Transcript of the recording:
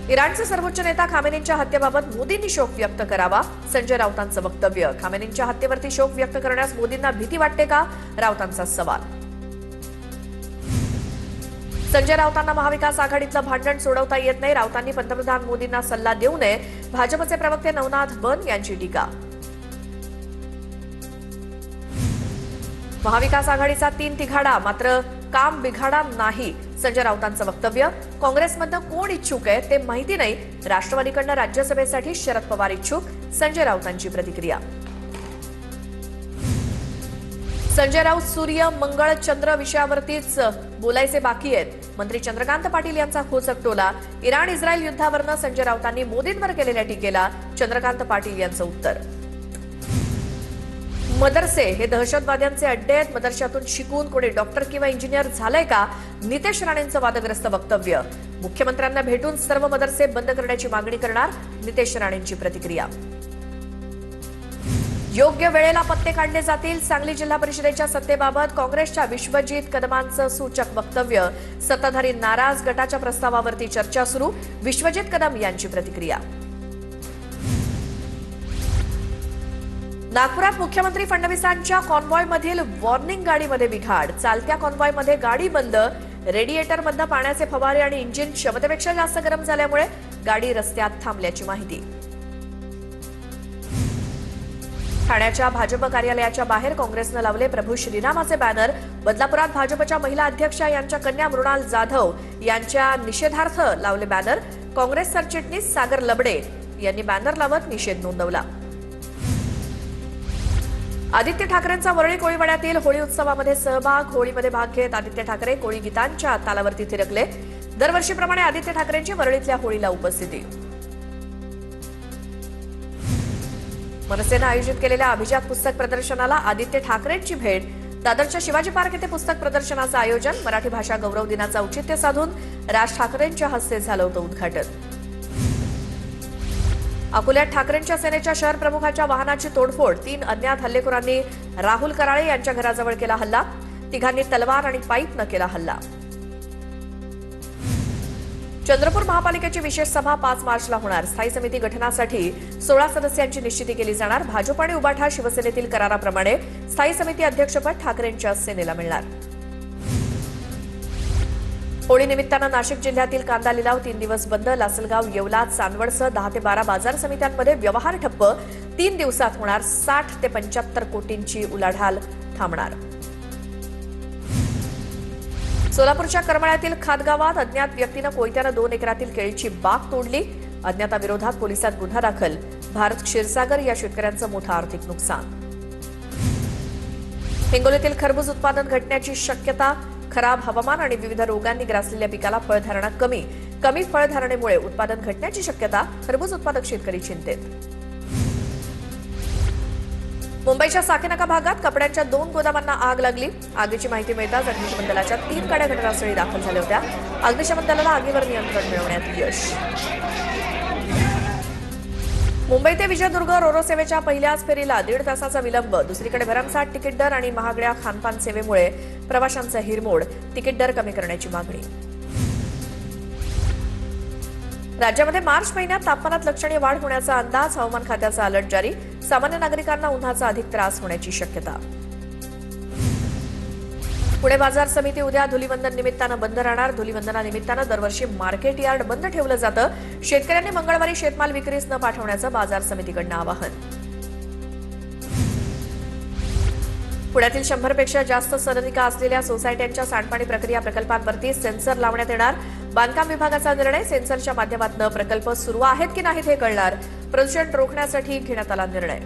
इराणचे सर्वोच्च नेता खामेनींच्या हत्येबाबत मोदींनी शोक व्यक्त करावा. संजय राऊतांचं वक्तव्य. खामेनींच्या हत्येवरती शोक व्यक्त करण्यास मोदींना भीती वाटते का? राऊतांचा सवाल. संजय राऊतांना महाविकास आघाडीतलं भांडण सोडवता येत नाही. राऊतांनी पंतप्रधान मोदींना सल्ला देऊ नये. भाजपचे प्रवक्ते नवनाथ बन यांची टीका. महाविकास आघाडीचा 3 तिघाडा मात्र काम बिघाडा नाही. संजय राऊतांचं वक्तव्य. काँग्रेसमधनं कोण इच्छुक आहे ते माहिती नाही. राष्ट्रवादीकडनं राज्यसभेसाठी शरद पवार इच्छुक. संजय राऊतांची प्रतिक्रिया. संजय राऊत सूर्य मंगळ चंद्र विषयावरतीच बोलायचे बाकी आहेत. मंत्री चंद्रकांत पाटील यांचा खोचक टोला. इराण इस्रायल युद्धावरनं संजय राऊतांनी मोदींवर केलेल्या टीकेला चंद्रकांत पाटील यांचं उत्तर. मदरसे हे दहशतवाद्यांचे अड्डे आहेत. मदरशातून शिकून कोणी डॉक्टर किंवा इंजिनियर झालंय का? नितेश राणेंचं वादग्रस्त वक्तव्य. मुख्यमंत्र्यांना भेटून सर्व मदरसे बंद करण्याची मागणी करणार. नितेश राणेंची प्रतिक्रिया. योग्य वेळेला पत्ते काढले जातील. सांगली जिल्हा परिषदेच्या सत्तेबाबत काँग्रेसच्या विश्वजित कदमांचं सूचक वक्तव्य. सत्ताधारी नाराज. गटाच्या प्रस्तावावरती चर्चा सुरू. विश्वजित कदम यांची प्रतिक्रिया. नागपुरात मुख्यमंत्री फडणवीसांच्या कॉन्व्हॉयमधील वॉर्निंग गाडीमध्ये बिघाड. चालत्या कॉन्व्हॉयमध्ये गाडी बंद. रेडिएटरमधनं पाण्याचे फवारे आणि इंजिन क्षमतेपेक्षा जास्त गरम झाल्यामुळे गाडी रस्त्यात थांबल्याची माहिती. ठाण्याच्या भाजप कार्यालयाच्या बाहेर काँग्रेसनं लावले प्रभू श्रीरामाचे बॅनर. बदलापुरात भाजपच्या महिला अध्यक्षा यांच्या कन्या मृणाल जाधव यांच्या निषेधार्थ लावले बॅनर. काँग्रेस सरचिटणीस सागर लबडे यांनी बॅनर लावत निषेध नोंदवला. आदित्य ठाकरेंचा वरळी कोळीवाड्यातील होळी उत्सवामध्ये सहभाग. होळीमध्ये भाग घेत आदित्य ठाकरे कोळी गीतांच्या तालावरती थिरकले. दरवर्षीप्रमाणे आदित्य ठाकरेंची वरळीतल्या होळीला उपस्थिती. मनसेनं आयोजित केलेल्या अभिजात पुस्तक प्रदर्शनाला आदित्य ठाकरेंची भेट. दादरच्या शिवाजी पार्क येथे पुस्तक प्रदर्शनाचं आयोजन. मराठी भाषा गौरव दिनाचं औचित्य साधून राज ठाकरेंच्या हस्ते झालं होतं उद्घाटन. अकोल्यात ठाकरेंच्या सेनेच्या शहर प्रमुखाच्या वाहनाची तोडफोड. 3 अज्ञात हल्लेखोरांनी राहुल कराळे यांच्या घराजवळ केला हल्ला. तिघांनी तलवार आणि पाईपनं केला हल्ला. चंद्रपूर महापालिकेची विशेष सभा 5 मार्चला होणार. स्थायी समिती गठनासाठी 16 सदस्यांची निश्चिती केली जाणार. भाजप आणि उबाठा शिवसेनेतील कराराप्रमाणे स्थायी समिती अध्यक्षपद ठाकरेंच्या सेनेला मिळणार. होळी निमित्तानं नाशिक जिल्ह्यातील कांदा लिलाव 3 दिवस बंद. लासलगाव, येवला, चांदवडसह 10 ते 12 बाजार समित्यांमध्ये व्यवहार ठप्प. 3 दिवसात होणार 60 ते 75 कोटींची उलाढाल थांबणार. सोलापूरच्या करमाळ्यातील खातगावात अज्ञात व्यक्तीनं कोयत्यानं 2 एकरातील केळीची बाग तोडली. अज्ञाताविरोधात पोलिसात गुन्हा दाखल. भारत क्षीरसागर या शेतकऱ्यांचं मोठं आर्थिक नुकसान. हिंगोलीतील खरबूज उत्पादन घटण्याची शक्यता. खराब हवामान आणि विविध रोगांनी ग्रासलेल्या पिकाला फळधारणा कमी फळधारणेमुळे उत्पादन घटण्याची शक्यता. खरबूज उत्पादक शेतकरी चिंतेत. मुंबईच्या साकेनाका भागात कपड्यांच्या 2 गोदामांना आग लागली. आगीची माहिती मिळताच अग्निशमन दलाच्या 3 गाड्या घटनास्थळी दाखल झाल्या होत्या. अग्निशमन दलाला आगीवर नियंत्रण मिळवण्यात यश. मुंबई ते विजयदुर्ग रोरो सेवेच्या पहिल्याच फेरीला 1.5 तासाचा विलंब. दुसरीकडे भरमसाठ तिकीट दर आणि महागड्या खानपान सेवेमुळे प्रवाशांचा हिरमोड. तिकीट दर कमी करण्याची मागणी. राज्यामध्ये मार्च महिन्यात तापमानात लक्षणीय वाढ होण्याचा अंदाज. हवामान खात्याचा अलर्ट जारी. सामान्य नागरिकांना उन्हाचा अधिक त्रास होण्याची शक्यता. पुणे बाजार समिती उद्या धुलीवंदन निमित्तानं बंद राहणार. धुलीवंदनानिमित्तानं दरवर्षी मार्केट यार्ड बंद ठेवलं जातं. शेतकऱ्यांनी मंगळवारी शेतमाल विक्रीस न पाठवण्याचं बाजार समितीकडनं आवाहन. पुण्यातील 100 पेक्षा जास्त सदनिका असलेल्या सोसायट्यांच्या सांडपाणी प्रक्रिया प्रकल्पांवरती सेन्सर लावण्यात येणार. बांधकाम विभागाचा निर्णय. सेन्सरच्या माध्यमातून प्रकल्प सुरू आहेत की नाहीत हे कळणार. प्रदूषण रोखण्यासाठी घेण्यात आला निर्णय.